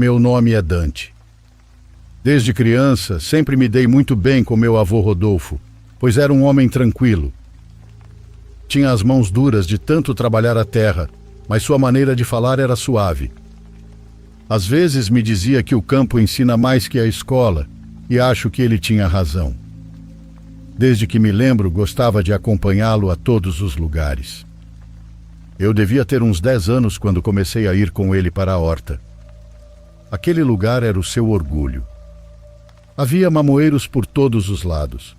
Meu nome é Dante. Desde criança, sempre me dei muito bem com meu avô Rodolfo, pois era um homem tranquilo. Tinha as mãos duras de tanto trabalhar a terra, mas sua maneira de falar era suave. Às vezes me dizia que o campo ensina mais que a escola, e acho que ele tinha razão. Desde que me lembro, gostava de acompanhá-lo a todos os lugares. Eu devia ter uns 10 anos quando comecei a ir com ele para a horta. Aquele lugar era o seu orgulho. Havia mamoeiros por todos os lados.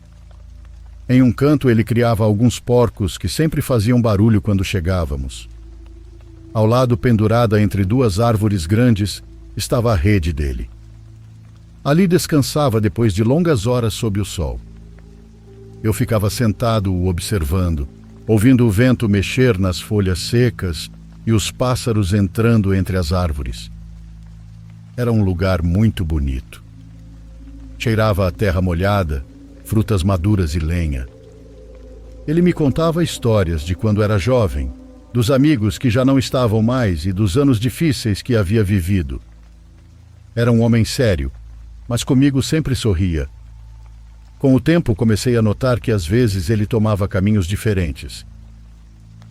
Em um canto ele criava alguns porcos que sempre faziam barulho quando chegávamos. Ao lado, pendurada entre 2 árvores grandes, estava a rede dele. Ali descansava depois de longas horas sob o sol. Eu ficava sentado o observando, ouvindo o vento mexer nas folhas secas e os pássaros entrando entre as árvores. Era um lugar muito bonito. Cheirava a terra molhada, frutas maduras e lenha. Ele me contava histórias de quando era jovem, dos amigos que já não estavam mais e dos anos difíceis que havia vivido. Era um homem sério, mas comigo sempre sorria. Com o tempo comecei a notar que às vezes ele tomava caminhos diferentes.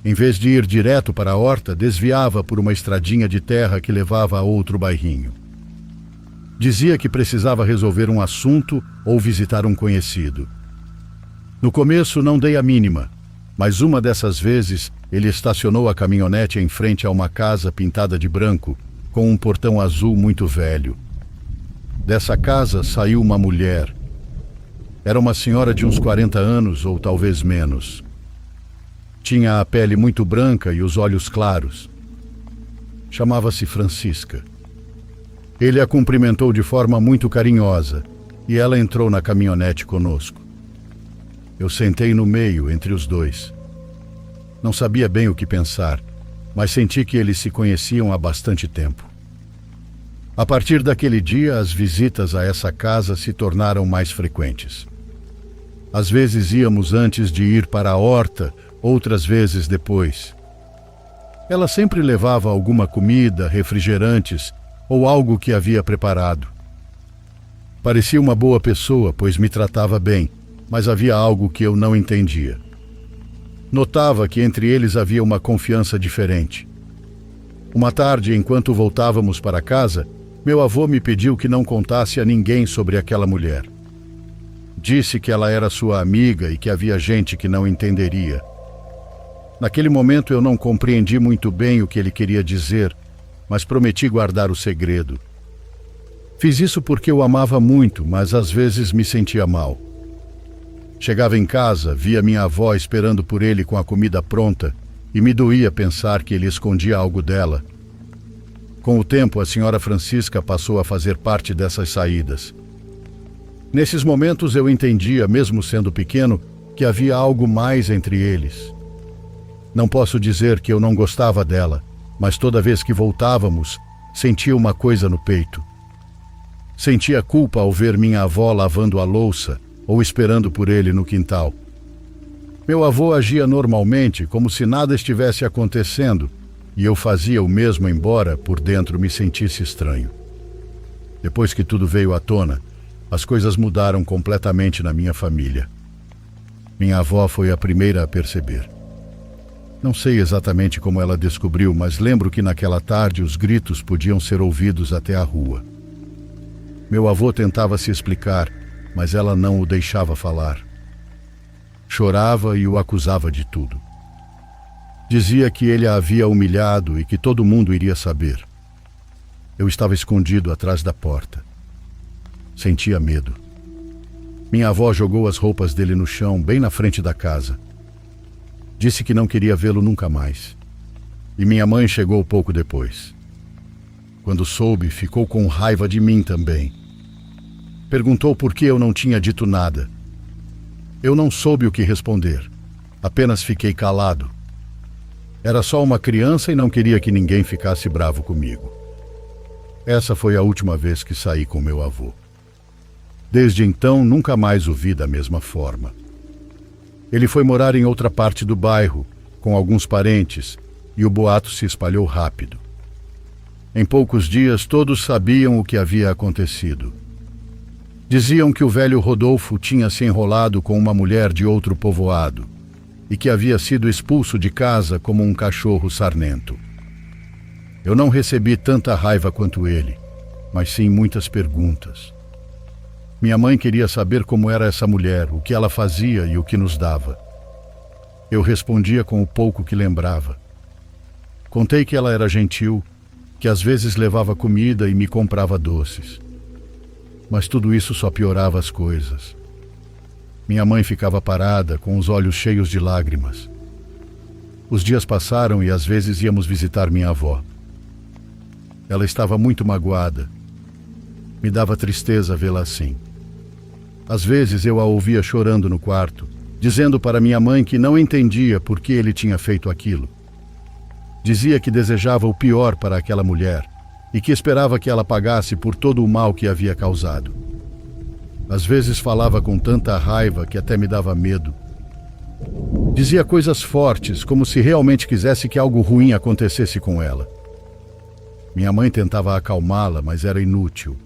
Em vez de ir direto para a horta, desviava por uma estradinha de terra que levava a outro bairrinho. Dizia que precisava resolver um assunto ou visitar um conhecido. No começo não dei a mínima, mas uma dessas vezes ele estacionou a caminhonete em frente a uma casa pintada de branco, com um portão azul muito velho. Dessa casa saiu uma mulher. Era uma senhora de uns 40 anos ou talvez menos. Tinha a pele muito branca e os olhos claros. Chamava-se Francisca. Ele a cumprimentou de forma muito carinhosa e ela entrou na caminhonete conosco. Eu sentei no meio entre os dois. Não sabia bem o que pensar, mas senti que eles se conheciam há bastante tempo. A partir daquele dia, as visitas a essa casa se tornaram mais frequentes. Às vezes íamos antes de ir para a horta, outras vezes depois. Ela sempre levava alguma comida, refrigerantes ou algo que havia preparado. Parecia uma boa pessoa, pois me tratava bem, mas havia algo que eu não entendia. Notava que entre eles havia uma confiança diferente. Uma tarde, enquanto voltávamos para casa, meu avô me pediu que não contasse a ninguém sobre aquela mulher. Disse que ela era sua amiga e que havia gente que não entenderia. Naquele momento eu não compreendi muito bem o que ele queria dizer, mas prometi guardar o segredo. Fiz isso porque eu amava muito, mas às vezes me sentia mal. Chegava em casa, via minha avó esperando por ele com a comida pronta e me doía pensar que ele escondia algo dela. Com o tempo, a senhora Francisca passou a fazer parte dessas saídas. Nesses momentos eu entendia, mesmo sendo pequeno, que havia algo mais entre eles. Não posso dizer que eu não gostava dela, mas toda vez que voltávamos, sentia uma coisa no peito. Sentia culpa ao ver minha avó lavando a louça ou esperando por ele no quintal. Meu avô agia normalmente, como se nada estivesse acontecendo, e eu fazia o mesmo, embora por dentro me sentisse estranho. Depois que tudo veio à tona, as coisas mudaram completamente na minha família. Minha avó foi a primeira a perceber. Não sei exatamente como ela descobriu, mas lembro que naquela tarde os gritos podiam ser ouvidos até a rua. Meu avô tentava se explicar, mas ela não o deixava falar. Chorava e o acusava de tudo. Dizia que ele a havia humilhado e que todo mundo iria saber. Eu estava escondido atrás da porta. Sentia medo. Minha avó jogou as roupas dele no chão, bem na frente da casa. Disse que não queria vê-lo nunca mais. E minha mãe chegou pouco depois. Quando soube, ficou com raiva de mim também. Perguntou por que eu não tinha dito nada. Eu não soube o que responder. Apenas fiquei calado. Era só uma criança e não queria que ninguém ficasse bravo comigo. Essa foi a última vez que saí com meu avô. Desde então, nunca mais o vi da mesma forma. Ele foi morar em outra parte do bairro, com alguns parentes, e o boato se espalhou rápido. Em poucos dias, todos sabiam o que havia acontecido. Diziam que o velho Rodolfo tinha se enrolado com uma mulher de outro povoado e que havia sido expulso de casa como um cachorro sarnento. Eu não recebi tanta raiva quanto ele, mas sim muitas perguntas. Minha mãe queria saber como era essa mulher, o que ela fazia e o que nos dava. Eu respondia com o pouco que lembrava. Contei que ela era gentil, que às vezes levava comida e me comprava doces. Mas tudo isso só piorava as coisas. Minha mãe ficava parada, com os olhos cheios de lágrimas. Os dias passaram e às vezes íamos visitar minha avó. Ela estava muito magoada. Me dava tristeza vê-la assim. Às vezes eu a ouvia chorando no quarto, dizendo para minha mãe que não entendia por que ele tinha feito aquilo. Dizia que desejava o pior para aquela mulher e que esperava que ela pagasse por todo o mal que havia causado. Às vezes falava com tanta raiva que até me dava medo. Dizia coisas fortes, como se realmente quisesse que algo ruim acontecesse com ela. Minha mãe tentava acalmá-la, mas era inútil.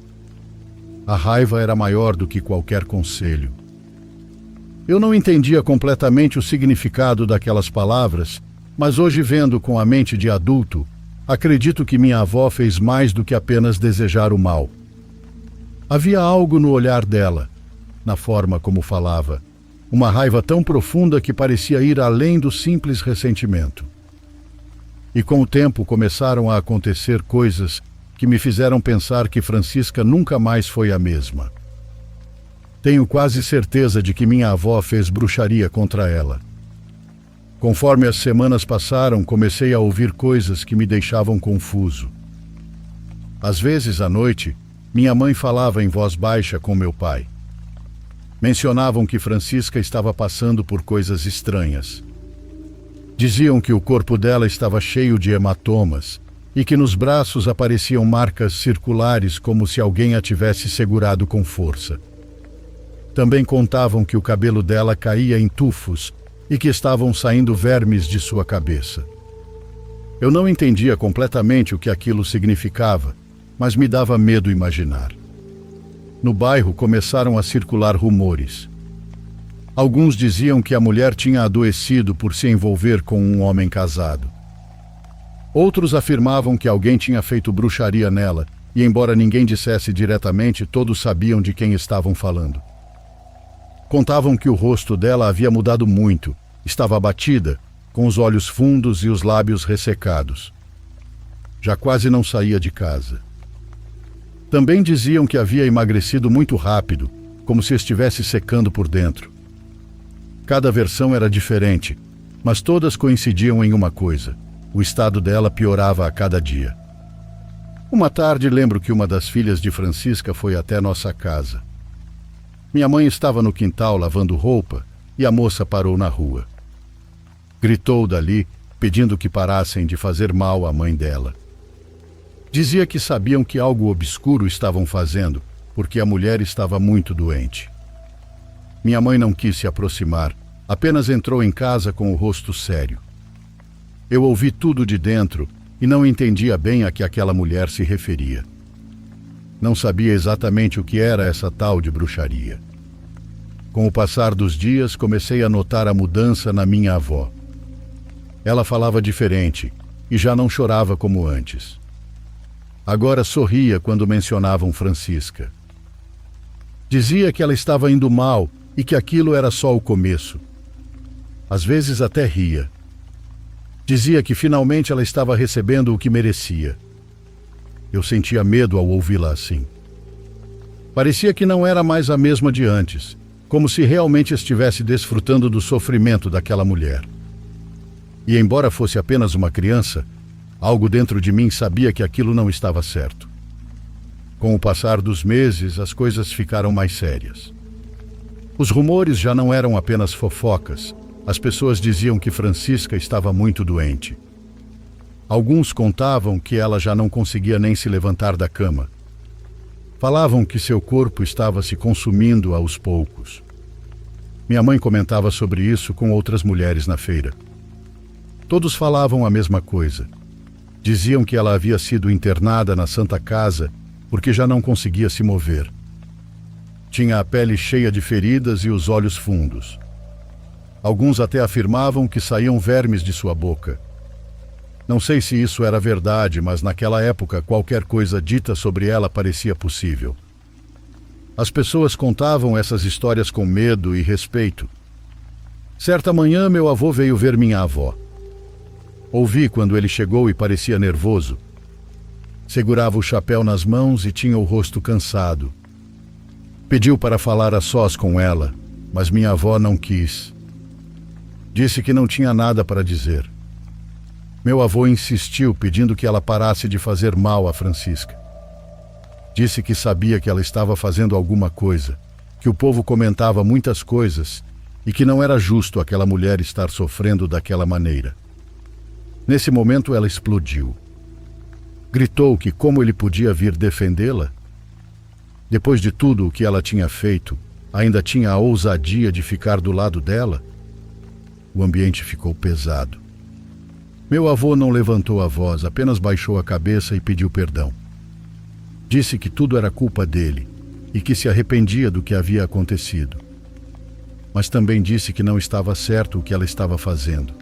A raiva era maior do que qualquer conselho. Eu não entendia completamente o significado daquelas palavras, mas hoje, vendo com a mente de adulto, acredito que minha avó fez mais do que apenas desejar o mal. Havia algo no olhar dela, na forma como falava, uma raiva tão profunda que parecia ir além do simples ressentimento. E com o tempo começaram a acontecer coisas que me fizeram pensar que Francisca nunca mais foi a mesma. Tenho quase certeza de que minha avó fez bruxaria contra ela. Conforme as semanas passaram, comecei a ouvir coisas que me deixavam confuso. Às vezes, à noite, minha mãe falava em voz baixa com meu pai. Mencionavam que Francisca estava passando por coisas estranhas. Diziam que o corpo dela estava cheio de hematomas e que nos braços apareciam marcas circulares como se alguém a tivesse segurado com força. Também contavam que o cabelo dela caía em tufos e que estavam saindo vermes de sua cabeça. Eu não entendia completamente o que aquilo significava, mas me dava medo imaginar. No bairro começaram a circular rumores. Alguns diziam que a mulher tinha adoecido por se envolver com um homem casado. Outros afirmavam que alguém tinha feito bruxaria nela, e embora ninguém dissesse diretamente, todos sabiam de quem estavam falando. Contavam que o rosto dela havia mudado muito, estava abatida, com os olhos fundos e os lábios ressecados. Já quase não saía de casa. Também diziam que havia emagrecido muito rápido, como se estivesse secando por dentro. Cada versão era diferente, mas todas coincidiam em uma coisa: o estado dela piorava a cada dia. Uma tarde, lembro que uma das filhas de Francisca foi até nossa casa. Minha mãe estava no quintal lavando roupa e a moça parou na rua. Gritou dali, pedindo que parassem de fazer mal à mãe dela. Dizia que sabiam que algo obscuro estavam fazendo, porque a mulher estava muito doente. Minha mãe não quis se aproximar, apenas entrou em casa com o rosto sério. Eu ouvi tudo de dentro e não entendia bem a que aquela mulher se referia. Não sabia exatamente o que era essa tal de bruxaria. Com o passar dos dias, comecei a notar a mudança na minha avó. Ela falava diferente e já não chorava como antes. Agora sorria quando mencionavam Francisca. Dizia que ela estava indo mal e que aquilo era só o começo. Às vezes até ria. Dizia que finalmente ela estava recebendo o que merecia. Eu sentia medo ao ouvi-la assim. Parecia que não era mais a mesma de antes, como se realmente estivesse desfrutando do sofrimento daquela mulher. E embora fosse apenas uma criança, algo dentro de mim sabia que aquilo não estava certo. Com o passar dos meses, as coisas ficaram mais sérias. Os rumores já não eram apenas fofocas. As pessoas diziam que Francisca estava muito doente. Alguns contavam que ela já não conseguia nem se levantar da cama. Falavam que seu corpo estava se consumindo aos poucos. Minha mãe comentava sobre isso com outras mulheres na feira. Todos falavam a mesma coisa. Diziam que ela havia sido internada na Santa Casa porque já não conseguia se mover. Tinha a pele cheia de feridas e os olhos fundos. Alguns até afirmavam que saíam vermes de sua boca. Não sei se isso era verdade, mas naquela época qualquer coisa dita sobre ela parecia possível. As pessoas contavam essas histórias com medo e respeito. Certa manhã, meu avô veio ver minha avó. Ouvi quando ele chegou e parecia nervoso. Segurava o chapéu nas mãos e tinha o rosto cansado. Pediu para falar a sós com ela, mas minha avó não quis. Disse que não tinha nada para dizer. Meu avô insistiu, pedindo que ela parasse de fazer mal a Francisca. Disse que sabia que ela estava fazendo alguma coisa, que o povo comentava muitas coisas e que não era justo aquela mulher estar sofrendo daquela maneira. Nesse momento ela explodiu. Gritou que como ele podia vir defendê-la? Depois de tudo o que ela tinha feito, ainda tinha a ousadia de ficar do lado dela? O ambiente ficou pesado. Meu avô não levantou a voz, apenas baixou a cabeça e pediu perdão. Disse que tudo era culpa dele e que se arrependia do que havia acontecido. Mas também disse que não estava certo o que ela estava fazendo.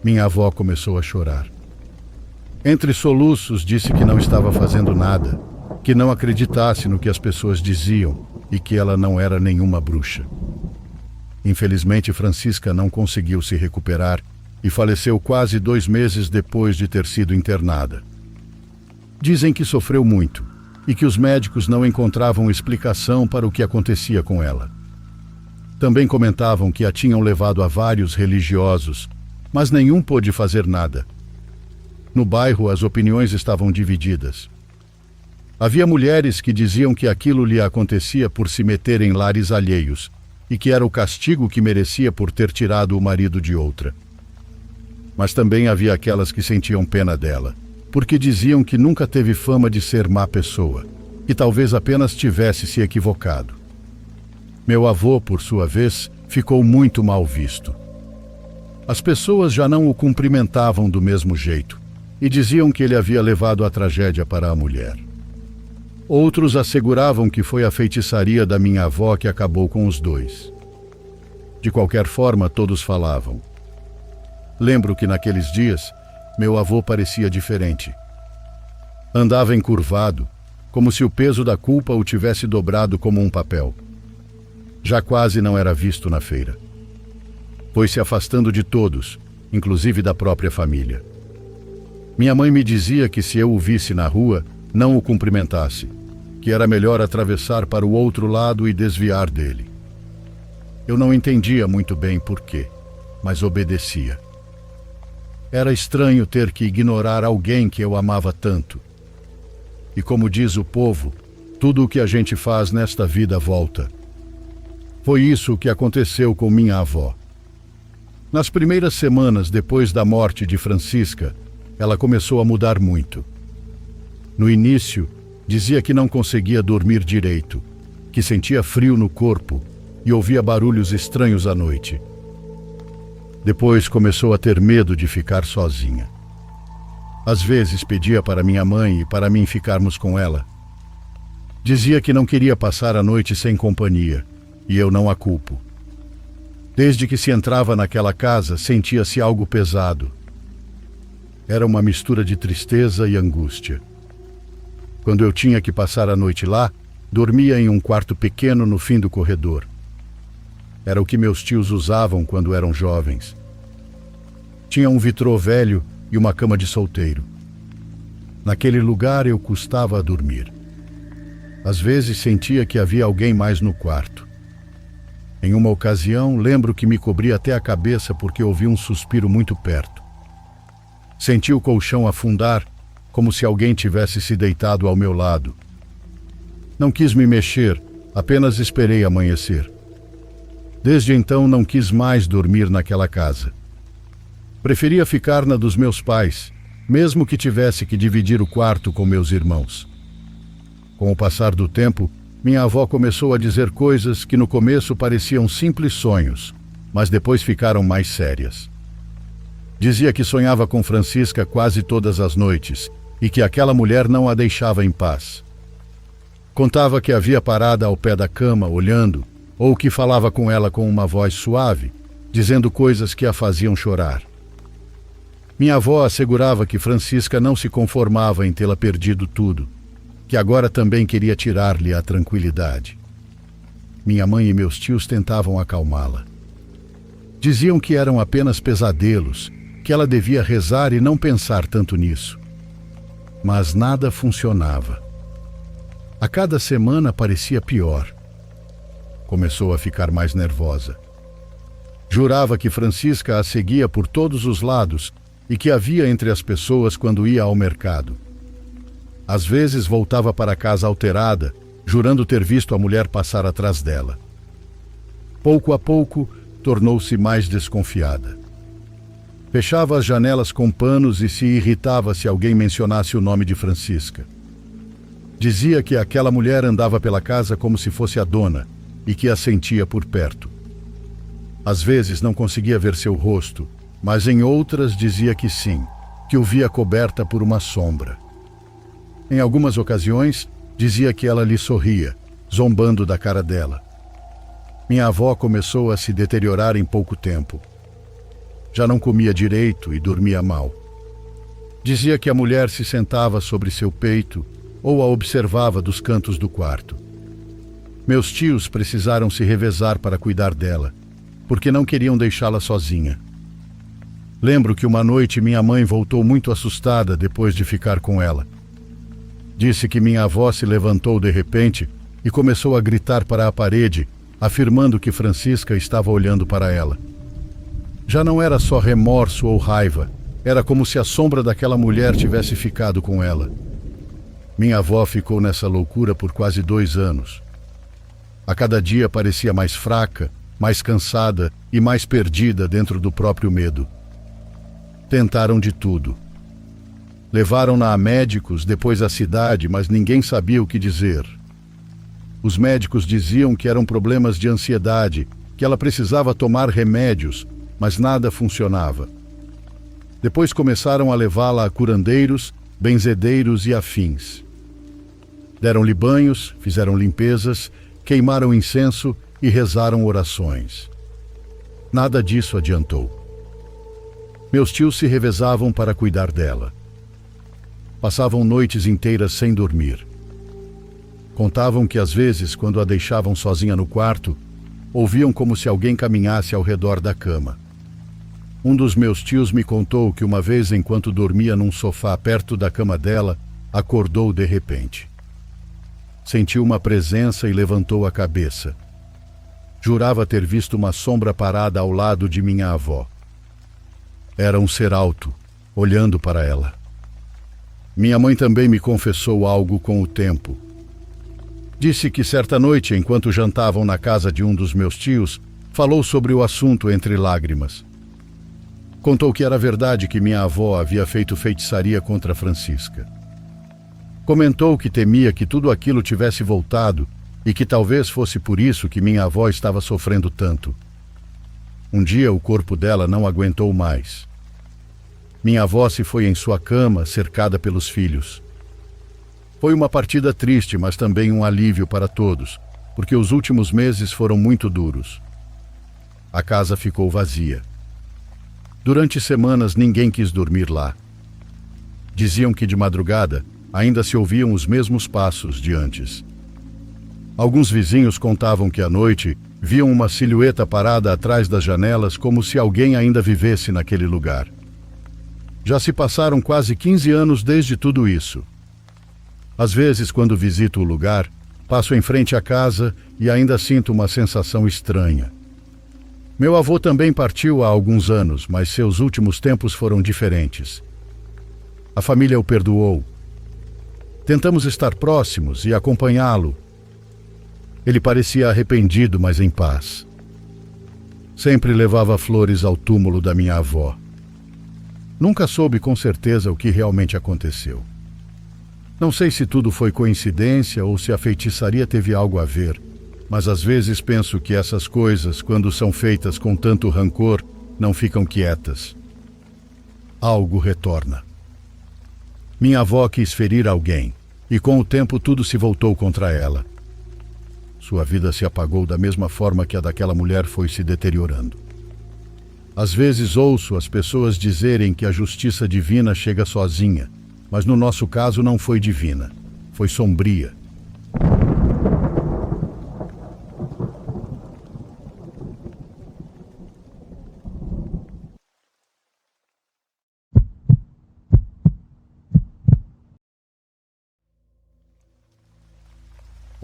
Minha avó começou a chorar. Entre soluços, disse que não estava fazendo nada, que não acreditasse no que as pessoas diziam e que ela não era nenhuma bruxa. Infelizmente, Francisca não conseguiu se recuperar e faleceu quase 2 meses depois de ter sido internada. Dizem que sofreu muito e que os médicos não encontravam explicação para o que acontecia com ela. Também comentavam que a tinham levado a vários religiosos, mas nenhum pôde fazer nada. No bairro, as opiniões estavam divididas. Havia mulheres que diziam que aquilo lhe acontecia por se meter em lares alheios e que era o castigo que merecia por ter tirado o marido de outra. Mas também havia aquelas que sentiam pena dela, porque diziam que nunca teve fama de ser má pessoa, que talvez apenas tivesse se equivocado. Meu avô, por sua vez, ficou muito mal visto. As pessoas já não o cumprimentavam do mesmo jeito e diziam que ele havia levado a tragédia para a mulher. Outros asseguravam que foi a feitiçaria da minha avó que acabou com os dois. De qualquer forma, todos falavam. Lembro que naqueles dias, meu avô parecia diferente. Andava encurvado, como se o peso da culpa o tivesse dobrado como um papel. Já quase não era visto na feira. Foi se afastando de todos, inclusive da própria família. Minha mãe me dizia que se eu o visse na rua, não o cumprimentasse, que era melhor atravessar para o outro lado e desviar dele. Eu não entendia muito bem por quê, mas obedecia. Era estranho ter que ignorar alguém que eu amava tanto. E como diz o povo, tudo o que a gente faz nesta vida volta. Foi isso que aconteceu com minha avó. Nas primeiras semanas depois da morte de Francisca, ela começou a mudar muito. No início, dizia que não conseguia dormir direito, que sentia frio no corpo e ouvia barulhos estranhos à noite. Depois começou a ter medo de ficar sozinha. Às vezes pedia para minha mãe e para mim ficarmos com ela. Dizia que não queria passar a noite sem companhia, e eu não a culpo. Desde que se entrava naquela casa, sentia-se algo pesado. Era uma mistura de tristeza e angústia. Quando eu tinha que passar a noite lá, dormia em um quarto pequeno no fim do corredor. Era o que meus tios usavam quando eram jovens. Tinha um vitrô velho e uma cama de solteiro. Naquele lugar eu custava a dormir. Às vezes sentia que havia alguém mais no quarto. Em uma ocasião, lembro que me cobri até a cabeça porque ouvi um suspiro muito perto. Senti o colchão afundar, como se alguém tivesse se deitado ao meu lado. Não quis me mexer, apenas esperei amanhecer. Desde então não quis mais dormir naquela casa. Preferia ficar na dos meus pais, mesmo que tivesse que dividir o quarto com meus irmãos. Com o passar do tempo, minha avó começou a dizer coisas que no começo pareciam simples sonhos, mas depois ficaram mais sérias. Dizia que sonhava com Francisca quase todas as noites e que aquela mulher não a deixava em paz. Contava que a via parada ao pé da cama, olhando, ou que falava com ela com uma voz suave, dizendo coisas que a faziam chorar. Minha avó assegurava que Francisca não se conformava em tê-la perdido tudo, que agora também queria tirar-lhe a tranquilidade. Minha mãe e meus tios tentavam acalmá-la. Diziam que eram apenas pesadelos, que ela devia rezar e não pensar tanto nisso. Mas nada funcionava. A cada semana parecia pior. Começou a ficar mais nervosa. Jurava que Francisca a seguia por todos os lados e que a via entre as pessoas quando ia ao mercado. Às vezes voltava para casa alterada, jurando ter visto a mulher passar atrás dela. Pouco a pouco, tornou-se mais desconfiada. Fechava as janelas com panos e se irritava se alguém mencionasse o nome de Francisca. Dizia que aquela mulher andava pela casa como se fosse a dona e que a sentia por perto. Às vezes não conseguia ver seu rosto, mas em outras dizia que sim, que o via coberta por uma sombra. Em algumas ocasiões, dizia que ela lhe sorria, zombando da cara dela. Minha avó começou a se deteriorar em pouco tempo. Já não comia direito e dormia mal. Dizia que a mulher se sentava sobre seu peito ou a observava dos cantos do quarto. Meus tios precisaram se revezar para cuidar dela, porque não queriam deixá-la sozinha. Lembro que uma noite minha mãe voltou muito assustada depois de ficar com ela. Disse que minha avó se levantou de repente e começou a gritar para a parede, afirmando que Francisca estava olhando para ela. Já não era só remorso ou raiva, era como se a sombra daquela mulher tivesse ficado com ela. Minha avó ficou nessa loucura por quase 2 anos. A cada dia parecia mais fraca, mais cansada e mais perdida dentro do próprio medo. Tentaram de tudo. Levaram-na a médicos, depois à cidade, mas ninguém sabia o que dizer. Os médicos diziam que eram problemas de ansiedade, que ela precisava tomar remédios, mas nada funcionava. Depois começaram a levá-la a curandeiros, benzedeiros e afins. Deram-lhe banhos, fizeram limpezas, queimaram incenso e rezaram orações. Nada disso adiantou. Meus tios se revezavam para cuidar dela. Passavam noites inteiras sem dormir. Contavam que às vezes, quando a deixavam sozinha no quarto, ouviam como se alguém caminhasse ao redor da cama. Um dos meus tios me contou que uma vez, enquanto dormia num sofá perto da cama dela, acordou de repente. Sentiu uma presença e levantou a cabeça. Jurava ter visto uma sombra parada ao lado de minha avó. Era um ser alto, olhando para ela. Minha mãe também me confessou algo com o tempo. Disse que certa noite, enquanto jantavam na casa de um dos meus tios, falou sobre o assunto entre lágrimas. Contou que era verdade que minha avó havia feito feitiçaria contra Francisca. Comentou que temia que tudo aquilo tivesse voltado e que talvez fosse por isso que minha avó estava sofrendo tanto. Um dia o corpo dela não aguentou mais. Minha avó se foi em sua cama, cercada pelos filhos. Foi uma partida triste, mas também um alívio para todos, porque os últimos meses foram muito duros. A casa ficou vazia. Durante semanas ninguém quis dormir lá. Diziam que de madrugada ainda se ouviam os mesmos passos de antes. Alguns vizinhos contavam que à noite viam uma silhueta parada atrás das janelas como se alguém ainda vivesse naquele lugar. Já se passaram quase 15 anos desde tudo isso. Às vezes, quando visito o lugar, passo em frente à casa e ainda sinto uma sensação estranha. Meu avô também partiu há alguns anos, mas seus últimos tempos foram diferentes. A família o perdoou. Tentamos estar próximos e acompanhá-lo. Ele parecia arrependido, mas em paz. Sempre levava flores ao túmulo da minha avó. Nunca soube com certeza o que realmente aconteceu. Não sei se tudo foi coincidência ou se a feitiçaria teve algo a ver, mas às vezes penso que essas coisas, quando são feitas com tanto rancor, não ficam quietas. algo retorna. Minha avó quis ferir alguém, e com o tempo tudo se voltou contra ela. Sua vida se apagou da mesma forma que a daquela mulher foi se deteriorando. Às vezes ouço as pessoas dizerem que a justiça divina chega sozinha, mas no nosso caso não foi divina, foi sombria.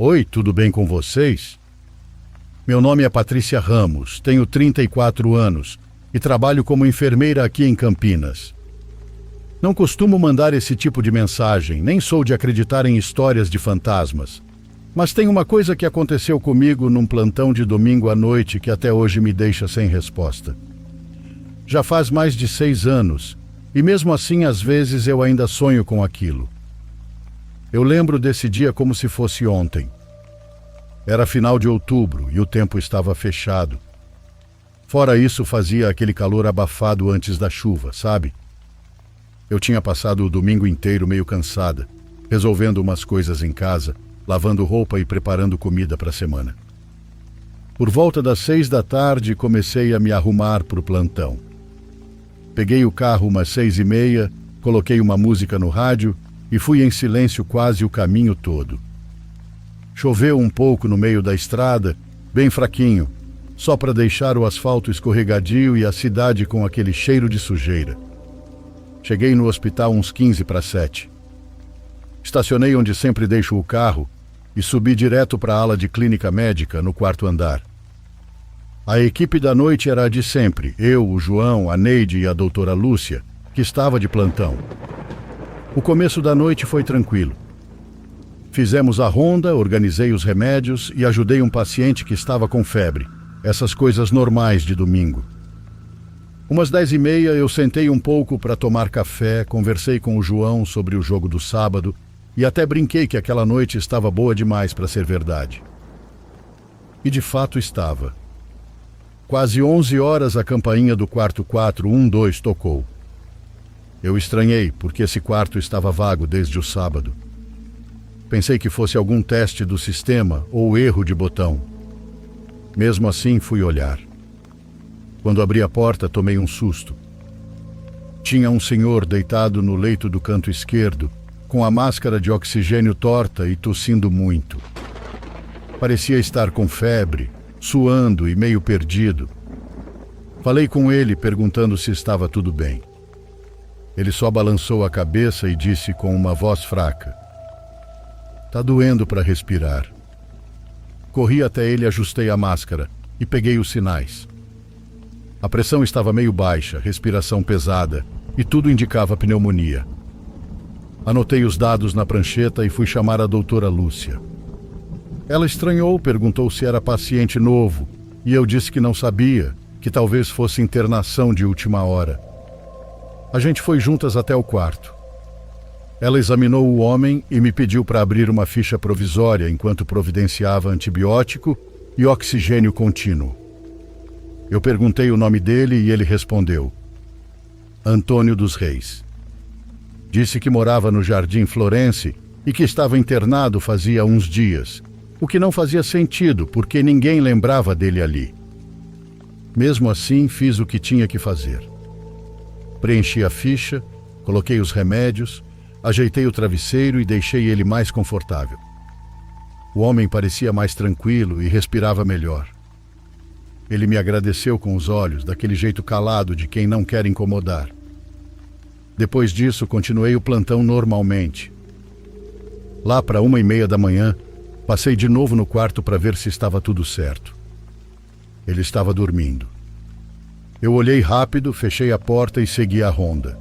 Oi, tudo bem com vocês? Meu nome é Patrícia Ramos, tenho 34 anos e trabalho como enfermeira aqui em Campinas. Não costumo mandar esse tipo de mensagem, nem sou de acreditar em histórias de fantasmas. Mas tem uma coisa que aconteceu comigo num plantão de domingo à noite que até hoje me deixa sem resposta. Já faz mais de 6 anos, e mesmo assim às vezes eu ainda sonho com aquilo. Eu lembro desse dia como se fosse ontem. Era final de outubro e o tempo estava fechado. Fora isso, fazia aquele calor abafado antes da chuva, sabe? Eu tinha passado o domingo inteiro meio cansada, resolvendo umas coisas em casa, lavando roupa e preparando comida para a semana. Por volta das 6 da tarde, comecei a me arrumar para o plantão. Peguei o carro umas 6h30, coloquei uma música no rádio e fui em silêncio quase o caminho todo. Choveu um pouco no meio da estrada, bem fraquinho, só para deixar o asfalto escorregadio e a cidade com aquele cheiro de sujeira. Cheguei no hospital uns 15 para 7. Estacionei onde sempre deixo o carro e subi direto para a ala de clínica médica no 4º andar. A equipe da noite era a de sempre, eu, o João, a Neide e a doutora Lúcia, que estava de plantão. O começo da noite foi tranquilo. Fizemos a ronda, organizei os remédios e ajudei um paciente que estava com febre. Essas coisas normais de domingo. Umas 10h30 eu sentei um pouco para tomar café, conversei com o João sobre o jogo do sábado e até brinquei que aquela noite estava boa demais para ser verdade. E de fato estava. Quase 11 horas a campainha do quarto 412 tocou. Eu estranhei, porque esse quarto estava vago desde o sábado. Pensei que fosse algum teste do sistema ou erro de botão. Mesmo assim, fui olhar. Quando abri a porta, tomei um susto. Tinha um senhor deitado no leito do canto esquerdo, com a máscara de oxigênio torta e tossindo muito. Parecia estar com febre, suando e meio perdido. Falei com ele, perguntando se estava tudo bem. Ele só balançou a cabeça e disse com uma voz fraca: "Tá doendo para respirar." Corri até ele, ajustei a máscara e peguei os sinais. A pressão estava meio baixa, respiração pesada e tudo indicava pneumonia. Anotei os dados na prancheta e fui chamar a doutora Lúcia. Ela estranhou, perguntou se era paciente novo e eu disse que não sabia, que talvez fosse internação de última hora. A gente foi juntas até o quarto. Ela examinou o homem e me pediu para abrir uma ficha provisória enquanto providenciava antibiótico e oxigênio contínuo. Eu perguntei o nome dele e ele respondeu: Antônio dos Reis. Disse que morava no Jardim Florence e que estava internado fazia uns dias, o que não fazia sentido porque ninguém lembrava dele ali. Mesmo assim, fiz o que tinha que fazer. Preenchi a ficha, coloquei os remédios, ajeitei o travesseiro e deixei ele mais confortável. O homem parecia mais tranquilo e respirava melhor. Ele me agradeceu com os olhos, daquele jeito calado de quem não quer incomodar. Depois disso, continuei o plantão normalmente. Lá para 1h30 da manhã, passei de novo no quarto para ver se estava tudo certo. Ele estava dormindo. Eu olhei rápido, fechei a porta e segui a ronda.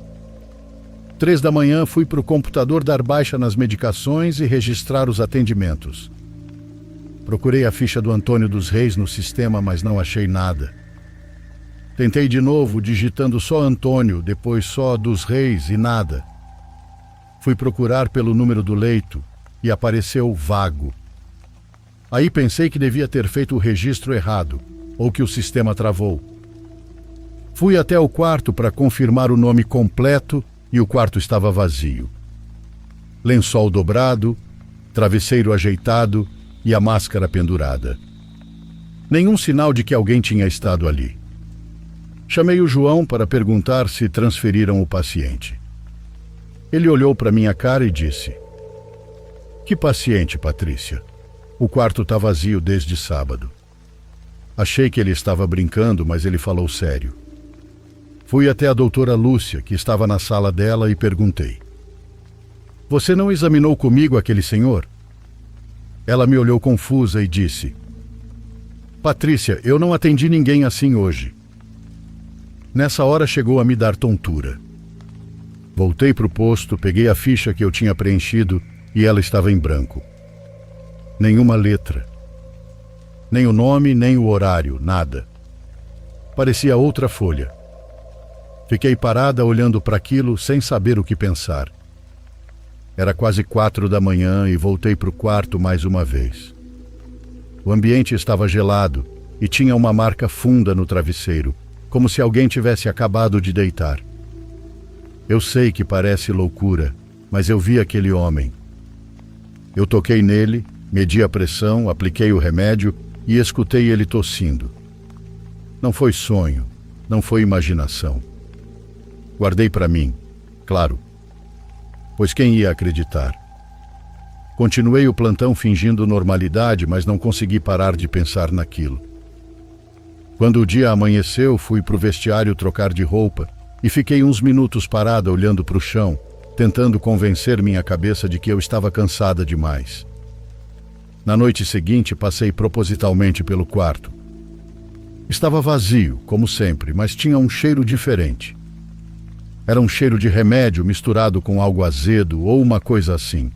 3 da manhã fui para o computador dar baixa nas medicações e registrar os atendimentos. Procurei a ficha do Antônio dos Reis no sistema, mas não achei nada. Tentei de novo, digitando só Antônio, depois só dos Reis e nada. Fui procurar pelo número do leito e apareceu vago. Aí pensei que devia ter feito o registro errado, ou que o sistema travou. Fui até o quarto para confirmar o nome completo e o quarto estava vazio. Lençol dobrado, travesseiro ajeitado e a máscara pendurada. Nenhum sinal de que alguém tinha estado ali. Chamei o João para perguntar se transferiram o paciente. Ele olhou para minha cara e disse: "Que paciente, Patrícia? O quarto está vazio desde sábado." Achei que ele estava brincando, mas ele falou sério. Fui até a doutora Lúcia, que estava na sala dela, e perguntei: "Você não examinou comigo aquele senhor?" Ela me olhou confusa e disse: "Patrícia, eu não atendi ninguém assim hoje." Nessa hora chegou a me dar tontura. Voltei para o posto, peguei a ficha que eu tinha preenchido e ela estava em branco. Nenhuma letra. Nem o nome, nem o horário, nada. Parecia outra folha. Fiquei parada olhando para aquilo sem saber o que pensar. Era quase 4 da manhã e voltei para o quarto mais uma vez. O ambiente estava gelado e tinha uma marca funda no travesseiro, como se alguém tivesse acabado de deitar. Eu sei que parece loucura, mas eu vi aquele homem. Eu toquei nele, medi a pressão, apliquei o remédio e escutei ele tossindo. Não foi sonho, não foi imaginação. Guardei para mim, claro, pois quem ia acreditar? Continuei o plantão fingindo normalidade, mas não consegui parar de pensar naquilo. Quando o dia amanheceu, fui para o vestiário trocar de roupa e fiquei uns minutos parada olhando para o chão, tentando convencer minha cabeça de que eu estava cansada demais. Na noite seguinte, passei propositalmente pelo quarto. Estava vazio, como sempre, mas tinha um cheiro diferente. Era um cheiro de remédio misturado com algo azedo ou uma coisa assim.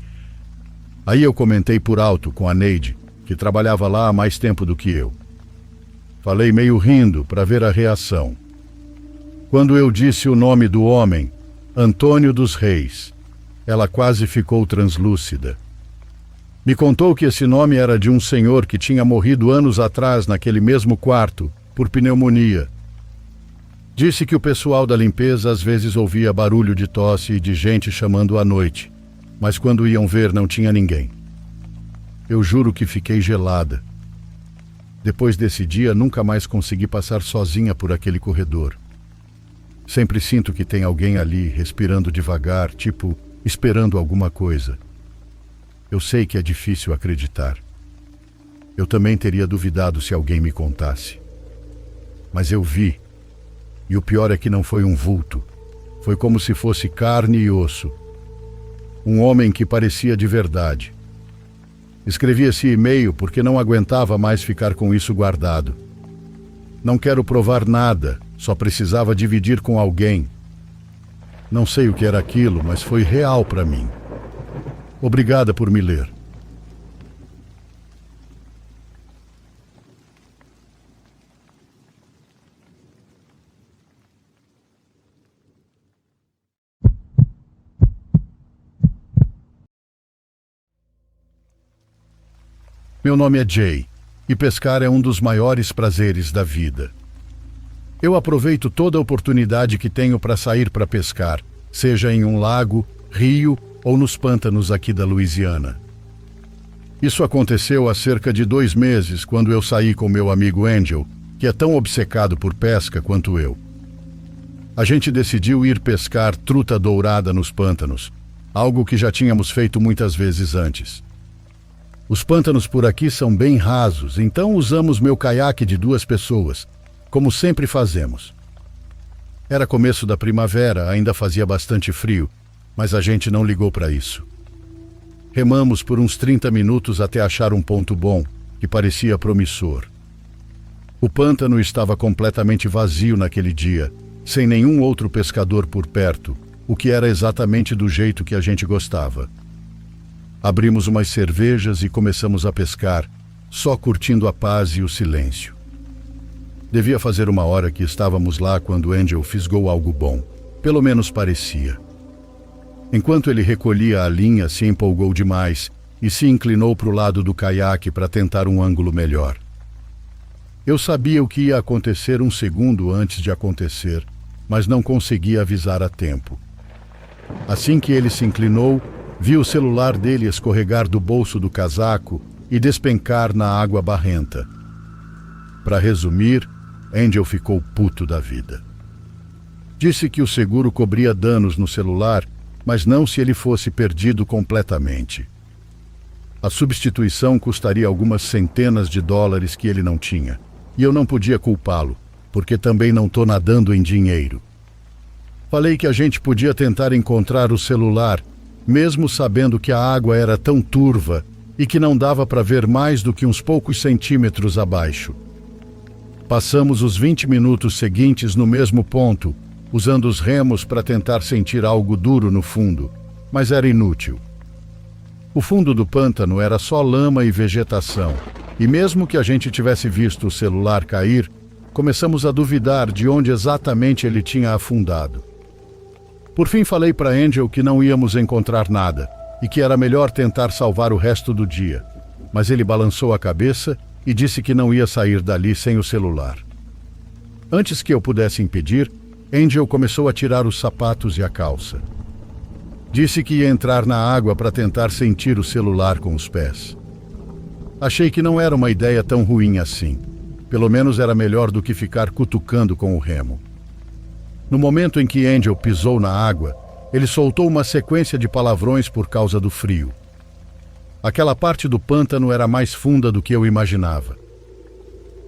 Aí eu comentei por alto com a Neide, que trabalhava lá há mais tempo do que eu. Falei meio rindo para ver a reação. Quando eu disse o nome do homem, Antônio dos Reis, ela quase ficou translúcida. Me contou que esse nome era de um senhor que tinha morrido anos atrás naquele mesmo quarto, por pneumonia. Disse que o pessoal da limpeza às vezes ouvia barulho de tosse e de gente chamando à noite, mas quando iam ver não tinha ninguém. Eu juro que fiquei gelada. Depois desse dia, nunca mais consegui passar sozinha por aquele corredor. Sempre sinto que tem alguém ali, respirando devagar, tipo, esperando alguma coisa. Eu sei que é difícil acreditar. Eu também teria duvidado se alguém me contasse. Mas eu vi. E o pior é que não foi um vulto. Foi como se fosse carne e osso. Um homem que parecia de verdade. Escrevi esse e-mail porque não aguentava mais ficar com isso guardado. Não quero provar nada, só precisava dividir com alguém. Não sei o que era aquilo, mas foi real para mim. Obrigada por me ler. Meu nome é Jay, e pescar é um dos maiores prazeres da vida. Eu aproveito toda a oportunidade que tenho para sair para pescar, seja em um lago, rio ou nos pântanos aqui da Louisiana. Isso aconteceu há cerca de 2 meses, quando eu saí com meu amigo Angel, que é tão obcecado por pesca quanto eu. A gente decidiu ir pescar truta dourada nos pântanos, algo que já tínhamos feito muitas vezes antes. Os pântanos por aqui são bem rasos, então usamos meu caiaque de 2 pessoas, como sempre fazemos. Era começo da primavera, ainda fazia bastante frio, mas a gente não ligou para isso. Remamos por uns 30 minutos até achar um ponto bom, que parecia promissor. O pântano estava completamente vazio naquele dia, sem nenhum outro pescador por perto, o que era exatamente do jeito que a gente gostava. Abrimos umas cervejas e começamos a pescar, só curtindo a paz e o silêncio. Devia fazer 1 hora que estávamos lá quando Angel fisgou algo bom. Pelo menos parecia. Enquanto ele recolhia a linha, se empolgou demais e se inclinou para o lado do caiaque para tentar um ângulo melhor. Eu sabia o que ia acontecer um segundo antes de acontecer, mas não conseguia avisar a tempo. Assim que ele se inclinou, vi o celular dele escorregar do bolso do casaco e despencar na água barrenta. Para resumir, Angel ficou puto da vida. Disse que o seguro cobria danos no celular, mas não se ele fosse perdido completamente. A substituição custaria algumas centenas de dólares que ele não tinha, e eu não podia culpá-lo, porque também não estou nadando em dinheiro. Falei que a gente podia tentar encontrar o celular, mesmo sabendo que a água era tão turva e que não dava para ver mais do que uns poucos centímetros abaixo. Passamos os 20 minutos seguintes no mesmo ponto, usando os remos para tentar sentir algo duro no fundo, mas era inútil. O fundo do pântano era só lama e vegetação, e mesmo que a gente tivesse visto o celular cair, começamos a duvidar de onde exatamente ele tinha afundado. Por fim falei para Angel que não íamos encontrar nada e que era melhor tentar salvar o resto do dia, mas ele balançou a cabeça e disse que não ia sair dali sem o celular. Antes que eu pudesse impedir, Angel começou a tirar os sapatos e a calça. Disse que ia entrar na água para tentar sentir o celular com os pés. Achei que não era uma ideia tão ruim assim. Pelo menos era melhor do que ficar cutucando com o remo. No momento em que Angel pisou na água, ele soltou uma sequência de palavrões por causa do frio. Aquela parte do pântano era mais funda do que eu imaginava.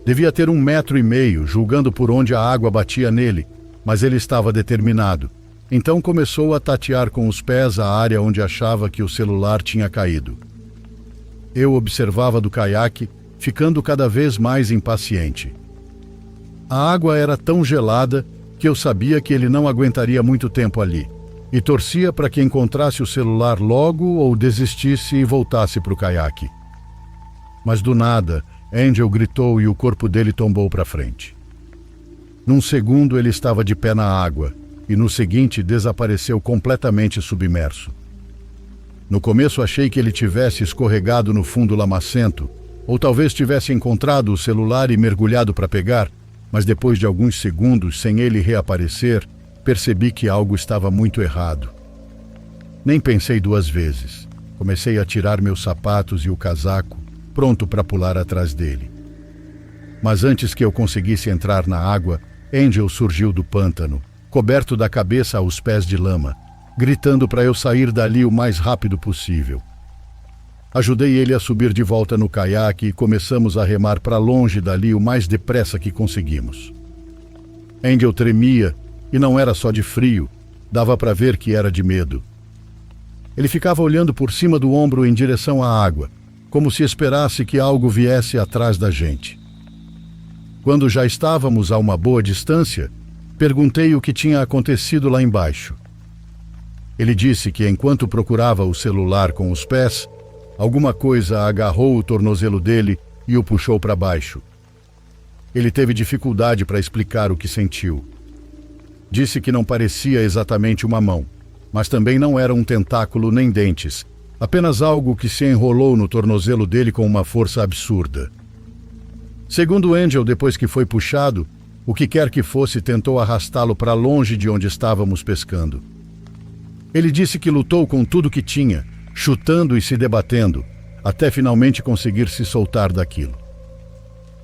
Devia ter 1,5 metros, julgando por onde a água batia nele, mas ele estava determinado. Então começou a tatear com os pés a área onde achava que o celular tinha caído. Eu observava do caiaque, ficando cada vez mais impaciente. A água era tão gelada que eu sabia que ele não aguentaria muito tempo ali, e torcia para que encontrasse o celular logo ou desistisse e voltasse para o caiaque. Mas do nada, Angel gritou e o corpo dele tombou para frente. Num segundo ele estava de pé na água, e no seguinte desapareceu completamente submerso. No começo achei que ele tivesse escorregado no fundo lamacento, ou talvez tivesse encontrado o celular e mergulhado para pegar, mas depois de alguns segundos sem ele reaparecer, percebi que algo estava muito errado. Nem pensei 2 vezes. Comecei a tirar meus sapatos e o casaco, pronto para pular atrás dele. Mas antes que eu conseguisse entrar na água, Angel surgiu do pântano, coberto da cabeça aos pés de lama, gritando para eu sair dali o mais rápido possível. Ajudei ele a subir de volta no caiaque e começamos a remar para longe dali o mais depressa que conseguimos. Angel tremia, e não era só de frio, dava para ver que era de medo. Ele ficava olhando por cima do ombro em direção à água, como se esperasse que algo viesse atrás da gente. Quando já estávamos a uma boa distância, perguntei o que tinha acontecido lá embaixo. Ele disse que enquanto procurava o celular com os pés, alguma coisa agarrou o tornozelo dele e o puxou para baixo. Ele teve dificuldade para explicar o que sentiu. Disse que não parecia exatamente uma mão, mas também não era um tentáculo nem dentes, apenas algo que se enrolou no tornozelo dele com uma força absurda. Segundo Angel, depois que foi puxado, o que quer que fosse tentou arrastá-lo para longe de onde estávamos pescando. Ele disse que lutou com tudo que tinha, chutando e se debatendo, até finalmente conseguir se soltar daquilo.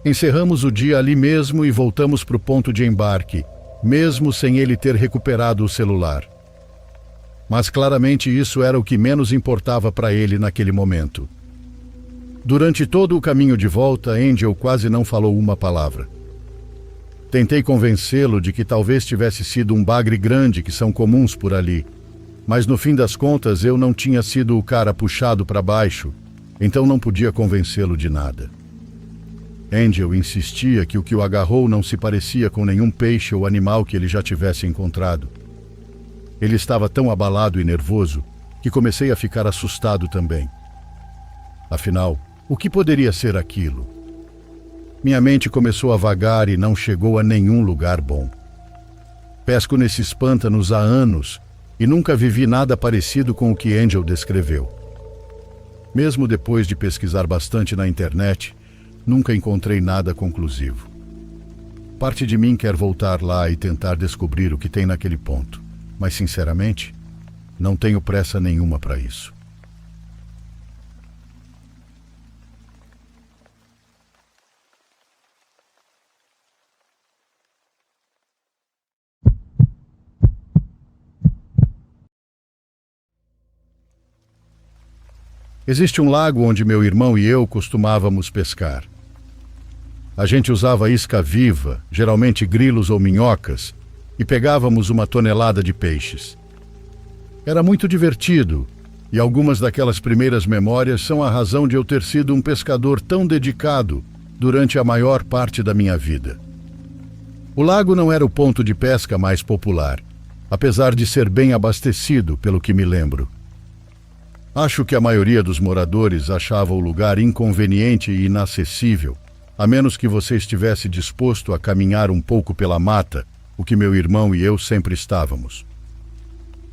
Encerramos o dia ali mesmo e voltamos para o ponto de embarque, mesmo sem ele ter recuperado o celular. Mas claramente isso era o que menos importava para ele naquele momento. Durante todo o caminho de volta, Angel quase não falou uma palavra. Tentei convencê-lo de que talvez tivesse sido um bagre grande que são comuns por ali, mas no fim das contas eu não tinha sido o cara puxado para baixo, então não podia convencê-lo de nada. Angel insistia que o que o agarrou não se parecia com nenhum peixe ou animal que ele já tivesse encontrado. Ele estava tão abalado e nervoso que comecei a ficar assustado também. Afinal, o que poderia ser aquilo? Minha mente começou a vagar e não chegou a nenhum lugar bom. Pesco nesses pântanos há anos e nunca vivi nada parecido com o que Angel descreveu. Mesmo depois de pesquisar bastante na internet, nunca encontrei nada conclusivo. Parte de mim quer voltar lá e tentar descobrir o que tem naquele ponto, mas, sinceramente, não tenho pressa nenhuma para isso. Existe um lago onde meu irmão e eu costumávamos pescar. A gente usava isca viva, geralmente grilos ou minhocas, e pegávamos 1 tonelada de peixes. Era muito divertido, e algumas daquelas primeiras memórias são a razão de eu ter sido um pescador tão dedicado durante a maior parte da minha vida. O lago não era o ponto de pesca mais popular, apesar de ser bem abastecido, pelo que me lembro. Acho que a maioria dos moradores achava o lugar inconveniente e inacessível, a menos que você estivesse disposto a caminhar um pouco pela mata, o que meu irmão e eu sempre estávamos.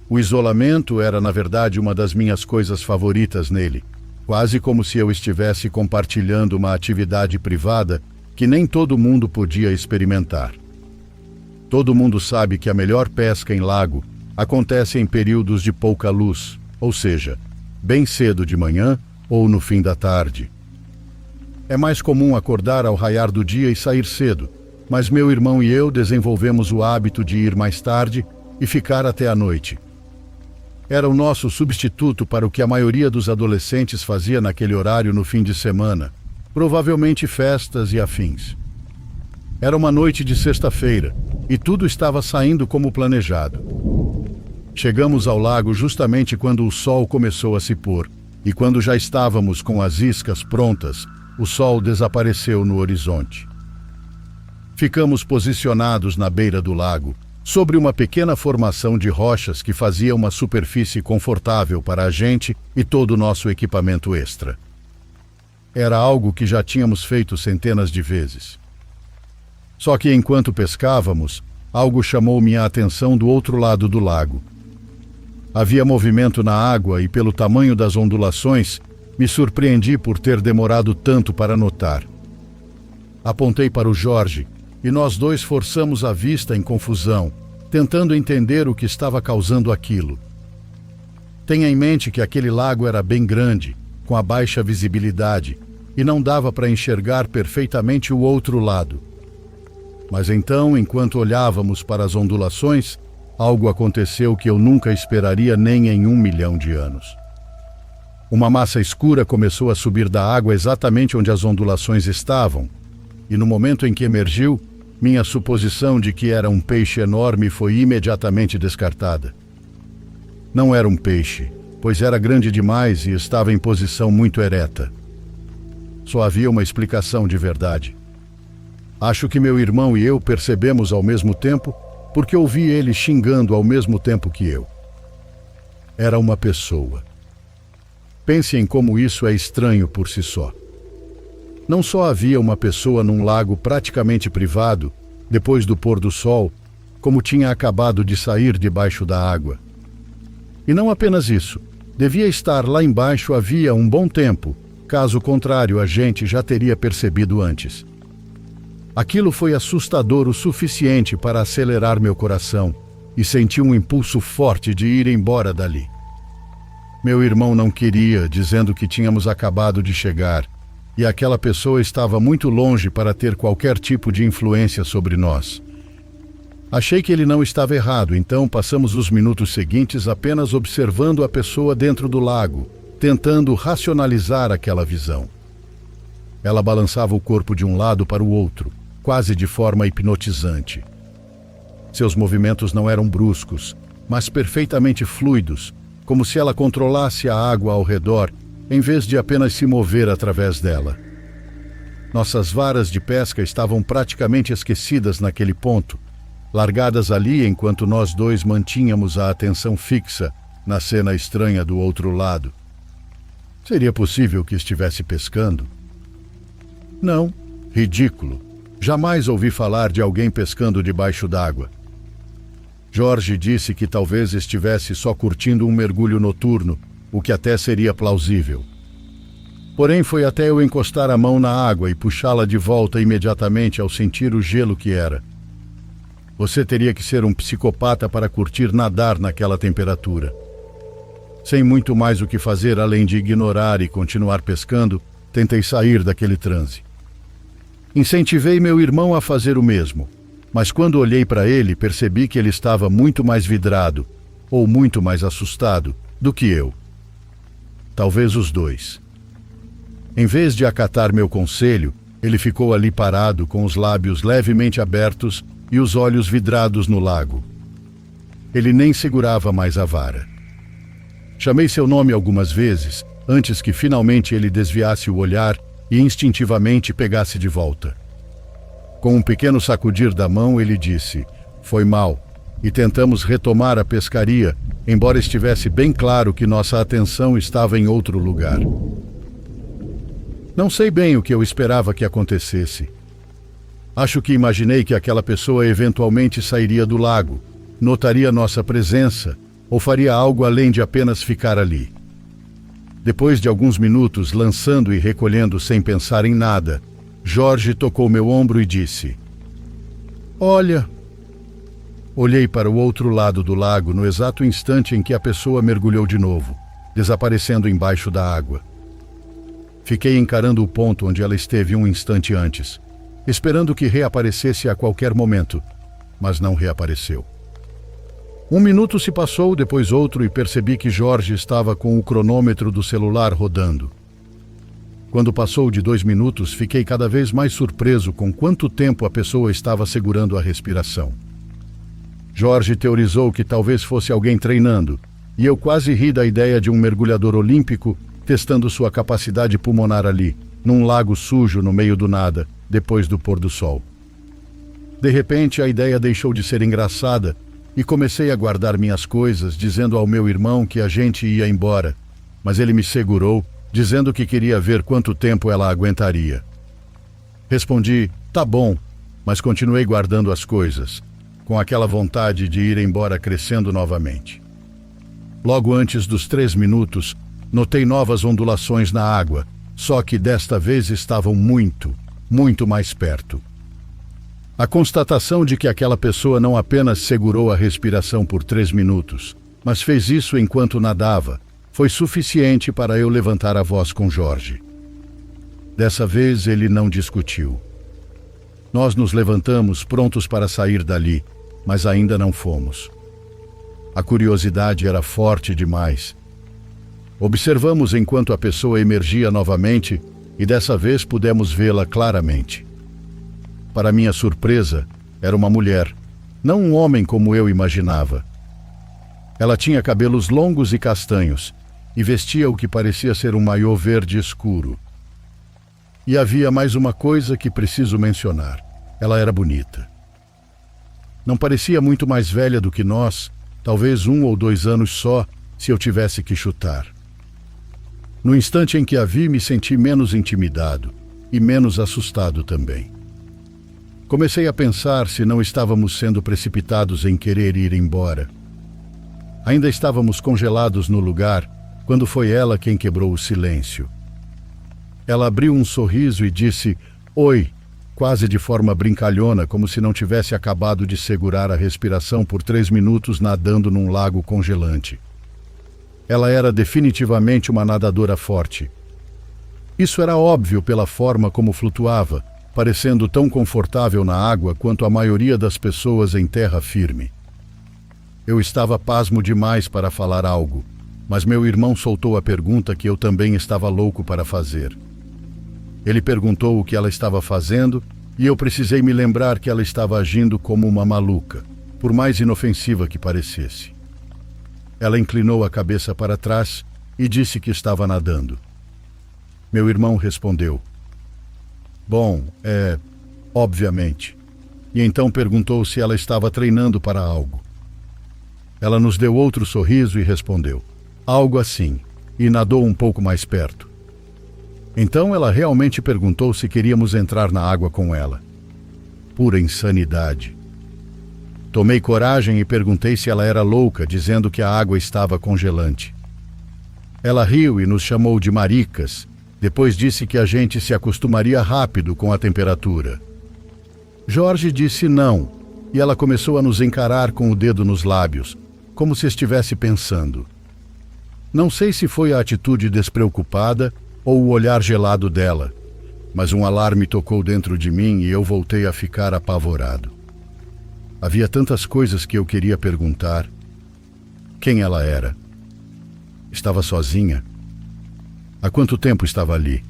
O isolamento era, na verdade, uma das minhas coisas favoritas nele, quase como se eu estivesse compartilhando uma atividade privada que nem todo mundo podia experimentar. Todo mundo sabe que a melhor pesca em lago acontece em períodos de pouca luz, ou seja, bem cedo de manhã ou no fim da tarde. É mais comum acordar ao raiar do dia e sair cedo, mas meu irmão e eu desenvolvemos o hábito de ir mais tarde e ficar até a noite. Era o nosso substituto para o que a maioria dos adolescentes fazia naquele horário no fim de semana, provavelmente festas e afins. Era uma noite de sexta-feira e tudo estava saindo como planejado. Chegamos ao lago justamente quando o sol começou a se pôr, e quando já estávamos com as iscas prontas, o sol desapareceu no horizonte. Ficamos posicionados na beira do lago, sobre uma pequena formação de rochas que fazia uma superfície confortável para a gente e todo o nosso equipamento extra. Era algo que já tínhamos feito centenas de vezes. Só que enquanto pescávamos, algo chamou minha atenção do outro lado do lago. Havia movimento na água e, pelo tamanho das ondulações, me surpreendi por ter demorado tanto para notar. Apontei para o Jorge e nós dois forçamos a vista em confusão, tentando entender o que estava causando aquilo. Tenha em mente que aquele lago era bem grande, com a baixa visibilidade, e não dava para enxergar perfeitamente o outro lado. Mas então, enquanto olhávamos para as ondulações, algo aconteceu que eu nunca esperaria nem em 1 milhão de anos. Uma massa escura começou a subir da água exatamente onde as ondulações estavam, e no momento em que emergiu, minha suposição de que era um peixe enorme foi imediatamente descartada. Não era um peixe, pois era grande demais e estava em posição muito ereta. Só havia uma explicação de verdade. Acho que meu irmão e eu percebemos ao mesmo tempo, porque ouvi ele xingando ao mesmo tempo que eu. Era uma pessoa. Pense em como isso é estranho por si só. Não só havia uma pessoa num lago praticamente privado, depois do pôr do sol, como tinha acabado de sair debaixo da água. E não apenas isso, devia estar lá embaixo havia um bom tempo, caso contrário a gente já teria percebido antes. Aquilo foi assustador o suficiente para acelerar meu coração e senti um impulso forte de ir embora dali. Meu irmão não queria, dizendo que tínhamos acabado de chegar e aquela pessoa estava muito longe para ter qualquer tipo de influência sobre nós. Achei que ele não estava errado, então passamos os minutos seguintes apenas observando a pessoa dentro do lago, tentando racionalizar aquela visão. Ela balançava o corpo de um lado para o outro, quase de forma hipnotizante. Seus movimentos não eram bruscos, mas perfeitamente fluidos, como se ela controlasse a água ao redor, em vez de apenas se mover através dela. Nossas varas de pesca estavam praticamente esquecidas naquele ponto, largadas ali enquanto nós dois mantínhamos a atenção fixa na cena estranha do outro lado. Seria possível que estivesse pescando? Não, ridículo. Jamais ouvi falar de alguém pescando debaixo d'água. Jorge disse que talvez estivesse só curtindo um mergulho noturno, o que até seria plausível. Porém, foi até eu encostar a mão na água e puxá-la de volta imediatamente ao sentir o gelo que era. Você teria que ser um psicopata para curtir nadar naquela temperatura. Sem muito mais o que fazer além de ignorar e continuar pescando, tentei sair daquele transe. Incentivei meu irmão a fazer o mesmo, mas quando olhei para ele, percebi que ele estava muito mais vidrado, ou muito mais assustado, do que eu. Talvez os dois. Em vez de acatar meu conselho, ele ficou ali parado com os lábios levemente abertos e os olhos vidrados no lago. Ele nem segurava mais a vara. Chamei seu nome algumas vezes, antes que finalmente ele desviasse o olhar e instintivamente pegasse de volta. Com um pequeno sacudir da mão, ele disse: "Foi mal", e tentamos retomar a pescaria, embora estivesse bem claro que nossa atenção estava em outro lugar. Não sei bem o que eu esperava que acontecesse. Acho que imaginei que aquela pessoa eventualmente sairia do lago, notaria nossa presença, ou faria algo além de apenas ficar ali. Depois de alguns minutos lançando e recolhendo sem pensar em nada, Jorge tocou meu ombro e disse: "Olha." Olhei para o outro lado do lago no exato instante em que a pessoa mergulhou de novo, desaparecendo embaixo da água. Fiquei encarando o ponto onde ela esteve um instante antes, esperando que reaparecesse a qualquer momento, mas não reapareceu. 1 minuto se passou, depois outro, e percebi que Jorge estava com o cronômetro do celular rodando. Quando passou de 2 minutos, fiquei cada vez mais surpreso com quanto tempo a pessoa estava segurando a respiração. Jorge teorizou que talvez fosse alguém treinando, e eu quase ri da ideia de um mergulhador olímpico testando sua capacidade pulmonar ali, num lago sujo no meio do nada, depois do pôr do sol. De repente, a ideia deixou de ser engraçada e comecei a guardar minhas coisas, dizendo ao meu irmão que a gente ia embora, mas ele me segurou, dizendo que queria ver quanto tempo ela aguentaria. Respondi: "Tá bom", mas continuei guardando as coisas, com aquela vontade de ir embora crescendo novamente. Logo antes dos 3 minutos, notei novas ondulações na água, só que desta vez estavam muito, muito mais perto. A constatação de que aquela pessoa não apenas segurou a respiração por 3 minutos, mas fez isso enquanto nadava, foi suficiente para eu levantar a voz com Jorge. Dessa vez ele não discutiu. Nós nos levantamos prontos para sair dali, mas ainda não fomos. A curiosidade era forte demais. Observamos enquanto a pessoa emergia novamente e dessa vez pudemos vê-la claramente. Para minha surpresa, era uma mulher, não um homem como eu imaginava. Ela tinha cabelos longos e castanhos e vestia o que parecia ser um maiô verde escuro. E havia mais uma coisa que preciso mencionar. Ela era bonita. Não parecia muito mais velha do que nós, talvez 1 ou 2 anos só, se eu tivesse que chutar. No instante em que a vi, me senti menos intimidado e menos assustado também. Comecei a pensar se não estávamos sendo precipitados em querer ir embora. Ainda estávamos congelados no lugar quando foi ela quem quebrou o silêncio. Ela abriu um sorriso e disse "Oi", quase de forma brincalhona, como se não tivesse acabado de segurar a respiração por 3 minutos nadando num lago congelante. Ela era definitivamente uma nadadora forte. Isso era óbvio pela forma como flutuava, parecendo tão confortável na água quanto a maioria das pessoas em terra firme. Eu estava pasmo demais para falar algo, mas meu irmão soltou a pergunta que eu também estava louco para fazer. Ele perguntou o que ela estava fazendo e eu precisei me lembrar que ela estava agindo como uma maluca, por mais inofensiva que parecesse. Ela inclinou a cabeça para trás e disse que estava nadando. Meu irmão respondeu: "Bom, obviamente." E então perguntou se ela estava treinando para algo. Ela nos deu outro sorriso e respondeu: "Algo assim", e nadou um pouco mais perto. Então ela realmente perguntou se queríamos entrar na água com ela. Pura insanidade. Tomei coragem e perguntei se ela era louca, dizendo que a água estava congelante. Ela riu e nos chamou de maricas, Depois disse que a gente se acostumaria rápido com a temperatura. Jorge disse não, e ela começou a nos encarar com o dedo nos lábios, como se estivesse pensando. Não sei se foi a atitude despreocupada ou o olhar gelado dela, mas um alarme tocou dentro de mim e eu voltei a ficar apavorado. Havia tantas coisas que eu queria perguntar. Quem ela era? Estava sozinha? Há quanto tempo estava ali?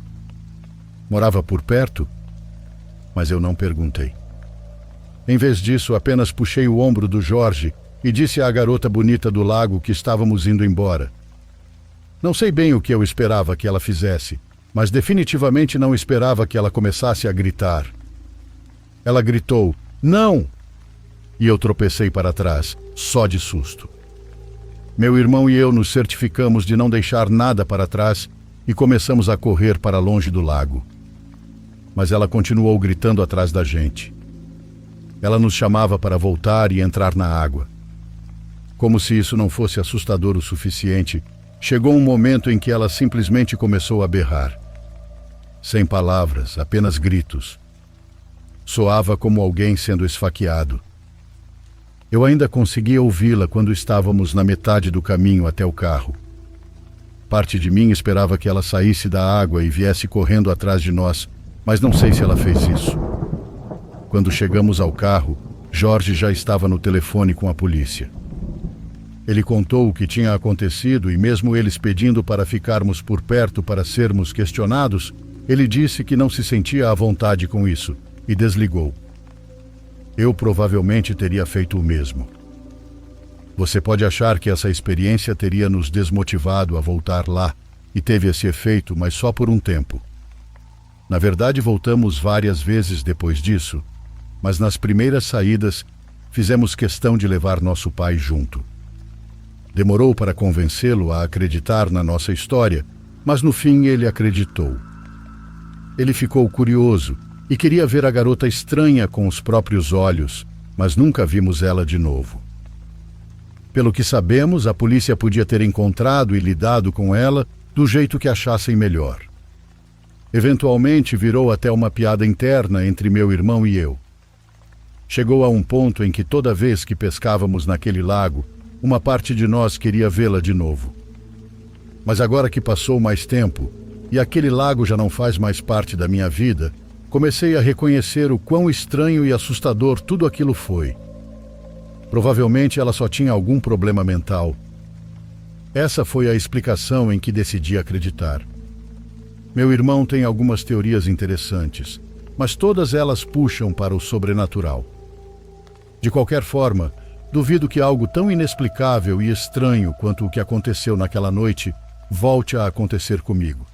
Morava por perto? Mas eu não perguntei. Em vez disso, apenas puxei o ombro do Jorge e disse à garota bonita do lago que estávamos indo embora. Não sei bem o que eu esperava que ela fizesse, mas definitivamente não esperava que ela começasse a gritar. Ela gritou, "Não!" E eu tropecei para trás, só de susto. Meu irmão e eu nos certificamos de não deixar nada para trás e começamos a correr para longe do lago. Mas ela continuou gritando atrás da gente. Ela nos chamava para voltar e entrar na água. Como se isso não fosse assustador o suficiente, chegou um momento em que ela simplesmente começou a berrar. Sem palavras, apenas gritos. Soava como alguém sendo esfaqueado. Eu ainda conseguia ouvi-la quando estávamos na metade do caminho até o carro. Parte de mim esperava que ela saísse da água e viesse correndo atrás de nós, mas não sei se ela fez isso. Quando chegamos ao carro, Jorge já estava no telefone com a polícia. Ele contou o que tinha acontecido e mesmo eles pedindo para ficarmos por perto para sermos questionados, ele disse que não se sentia à vontade com isso e desligou. Eu provavelmente teria feito o mesmo. Você pode achar que essa experiência teria nos desmotivado a voltar lá, e teve esse efeito, mas só por um tempo. Na verdade, voltamos várias vezes depois disso, mas nas primeiras saídas, fizemos questão de levar nosso pai junto. Demorou para convencê-lo a acreditar na nossa história, mas no fim ele acreditou. Ele ficou curioso e queria ver a garota estranha com os próprios olhos, mas nunca vimos ela de novo. Pelo que sabemos, a polícia podia ter encontrado e lidado com ela do jeito que achassem melhor. Eventualmente virou até uma piada interna entre meu irmão e eu. Chegou a um ponto em que toda vez que pescávamos naquele lago, uma parte de nós queria vê-la de novo. Mas agora que passou mais tempo, e aquele lago já não faz mais parte da minha vida, comecei a reconhecer o quão estranho e assustador tudo aquilo foi. Provavelmente ela só tinha algum problema mental. Essa foi a explicação em que decidi acreditar. Meu irmão tem algumas teorias interessantes, mas todas elas puxam para o sobrenatural. De qualquer forma, duvido que algo tão inexplicável e estranho quanto o que aconteceu naquela noite volte a acontecer comigo.